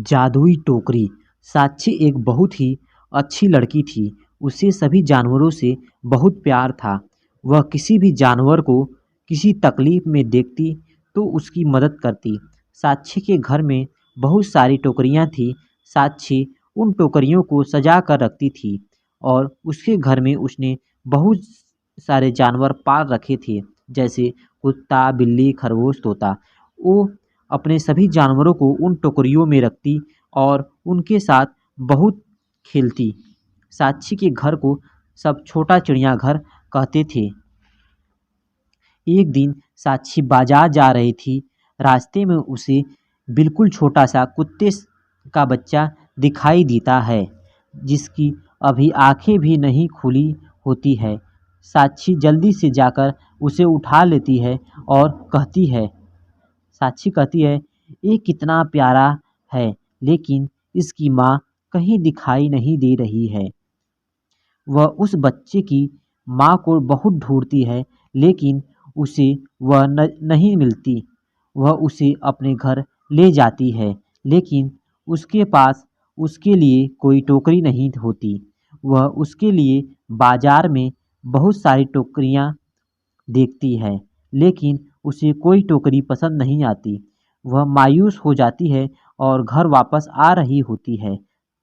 जादुई टोकरी। साक्षी एक बहुत ही अच्छी लड़की थी। उसे सभी जानवरों से बहुत प्यार था। वह किसी भी जानवर को किसी तकलीफ में देखती तो उसकी मदद करती। साक्षी के घर में बहुत सारी टोकरियां थी। साक्षी उन टोकरियों को सजा कर रखती थी और उसके घर में उसने बहुत सारे जानवर पाल रखे थे, जैसे कुत्ता, बिल्ली, खरगोश, तोता। वो अपने सभी जानवरों को उन टोकरियों में रखती और उनके साथ बहुत खेलती। साक्षी के घर को सब छोटा चिड़ियाघर कहते थे। एक दिन साक्षी बाजार जा रही थी। रास्ते में उसे बिल्कुल छोटा सा कुत्ते का बच्चा दिखाई देता है, जिसकी अभी आंखें भी नहीं खुली होती है। साक्षी जल्दी से जाकर उसे उठा लेती है और कहती है, ये कितना प्यारा है, लेकिन इसकी माँ कहीं दिखाई नहीं दे रही है। वह उस बच्चे की माँ को बहुत ढूंढती है, लेकिन उसे वह नहीं मिलती। वह उसे अपने घर ले जाती है, लेकिन उसके पास उसके लिए कोई टोकरी नहीं होती। वह उसके लिए बाजार में बहुत सारी टोकरियाँ देखती है, लेकिन उसे कोई टोकरी पसंद नहीं आती। वह मायूस हो जाती है और घर वापस आ रही होती है।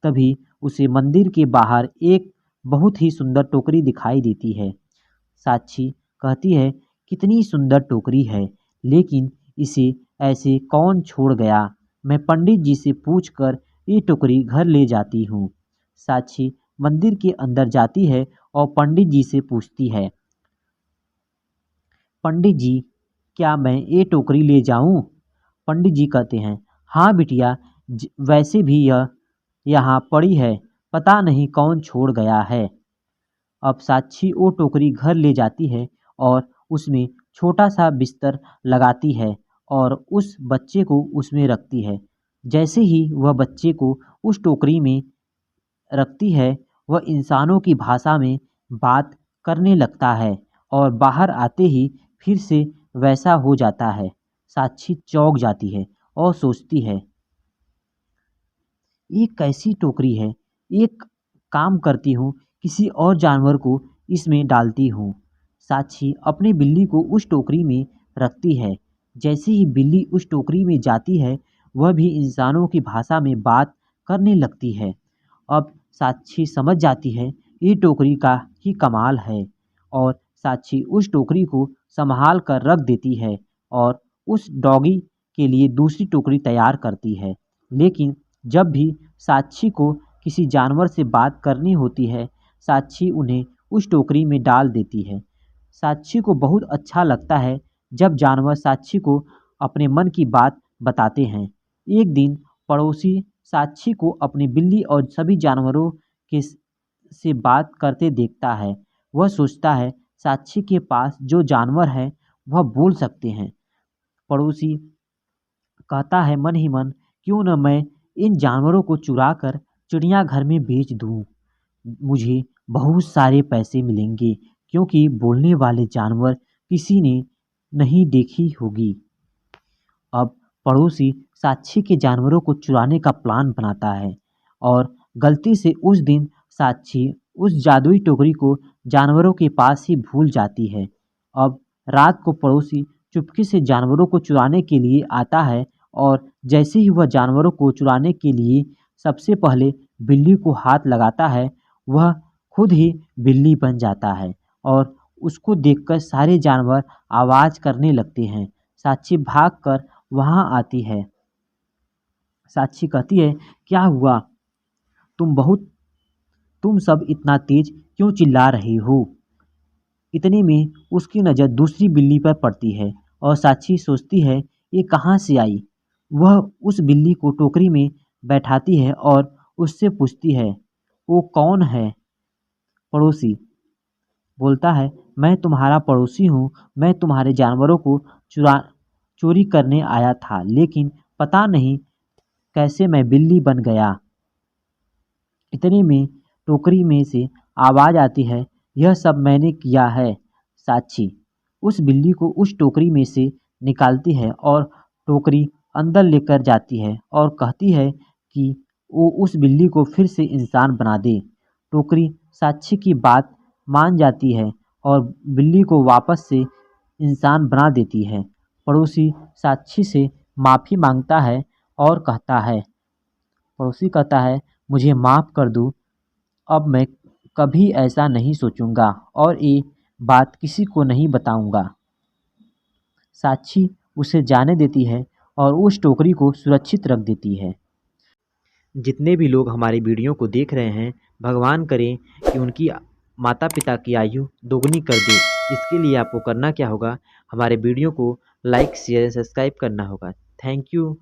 तभी उसे मंदिर के बाहर एक बहुत ही सुंदर टोकरी दिखाई देती है। साक्षी कहती है, कितनी सुंदर टोकरी है, लेकिन इसे ऐसे कौन छोड़ गया? मैं पंडित जी से पूछकर ये टोकरी घर ले जाती हूँ। साक्षी मंदिर के अंदर जाती है और पंडित जी से पूछती है, पंडित जी, क्या मैं ये टोकरी ले जाऊं? पंडित जी कहते हैं, हाँ बिटिया, वैसे भी यह यहाँ पड़ी है, पता नहीं कौन छोड़ गया है। अब साक्षी वो टोकरी घर ले जाती है और उसमें छोटा सा बिस्तर लगाती है और उस बच्चे को उसमें रखती है। जैसे ही वह बच्चे को उस टोकरी में रखती है, वह इंसानों की भाषा में बात करने लगता है और बाहर आते ही फिर से वैसा हो जाता है। साक्षी चौंक जाती है और सोचती है, ये कैसी टोकरी है? एक काम करती हूँ, किसी और जानवर को इसमें डालती हूँ। साक्षी अपनी बिल्ली को उस टोकरी में रखती है। जैसे ही बिल्ली उस टोकरी में जाती है, वह भी इंसानों की भाषा में बात करने लगती है। अब साक्षी समझ जाती है ये टोकरी का ही कमाल है और साक्षी उस टोकरी को संभाल कर रख देती है और उस डॉगी के लिए दूसरी टोकरी तैयार करती है। लेकिन जब भी साक्षी को किसी जानवर से बात करनी होती है, साक्षी उन्हें उस टोकरी में डाल देती है। साक्षी को बहुत अच्छा लगता है जब जानवर साक्षी को अपने मन की बात बताते हैं। एक दिन पड़ोसी साक्षी को अपनी बिल्ली और सभी जानवरों के से बात करते देखता है। वह सोचता है, साक्षी के पास जो जानवर है वह बोल सकते हैं। पड़ोसी कहता है मन ही मन, क्यों न मैं इन जानवरों को चुरा कर चिड़ियाघर में बेच दूं। मुझे बहुत सारे पैसे मिलेंगे, क्योंकि बोलने वाले जानवर किसी ने नहीं देखी होगी। अब पड़ोसी साक्षी के जानवरों को चुराने का प्लान बनाता है और गलती से उस दिन साक्षी उस जादुई टोकरी को जानवरों के पास ही भूल जाती है। अब रात को पड़ोसी चुपके से जानवरों को चुराने के लिए आता है और जैसे ही वह जानवरों को चुराने के लिए सबसे पहले बिल्ली को हाथ लगाता है, वह खुद ही बिल्ली बन जाता है और उसको देखकर सारे जानवर आवाज़ करने लगते हैं। साक्षी भागकर वहाँ आती है। साक्षी कहती है, क्या हुआ? तुम सब इतना तेज क्यों चिल्ला रहे हो? इतने में उसकी नज़र दूसरी बिल्ली पर पड़ती है और साक्षी सोचती है, ये कहाँ से आई? वह उस बिल्ली को टोकरी में बैठाती है और उससे पूछती है, वो कौन है? पड़ोसी बोलता है, मैं तुम्हारा पड़ोसी हूँ। मैं तुम्हारे जानवरों को चोरी करने आया था, लेकिन पता नहीं कैसे मैं बिल्ली बन गया। इतने में टोकरी में से आवाज़ आती है, यह सब मैंने किया है। साक्षी उस बिल्ली को उस टोकरी में से निकालती है और टोकरी अंदर लेकर जाती है और कहती है कि वो उस बिल्ली को फिर से इंसान बना दे। टोकरी साक्षी की बात मान जाती है और बिल्ली को वापस से इंसान बना देती है। पड़ोसी साक्षी से माफ़ी मांगता है और कहता है पड़ोसी कहता है, मुझे माफ़ कर दो, अब मैं कभी ऐसा नहीं सोचूंगा और ये बात किसी को नहीं बताऊंगा। साक्षी उसे जाने देती है और उस टोकरी को सुरक्षित रख देती है। जितने भी लोग हमारी वीडियो को देख रहे हैं, भगवान करे कि उनकी माता पिता की आयु दोगुनी कर दे। इसके लिए आपको करना क्या होगा, हमारे वीडियो को लाइक शेयर सब्सक्राइब करना होगा। Thank you.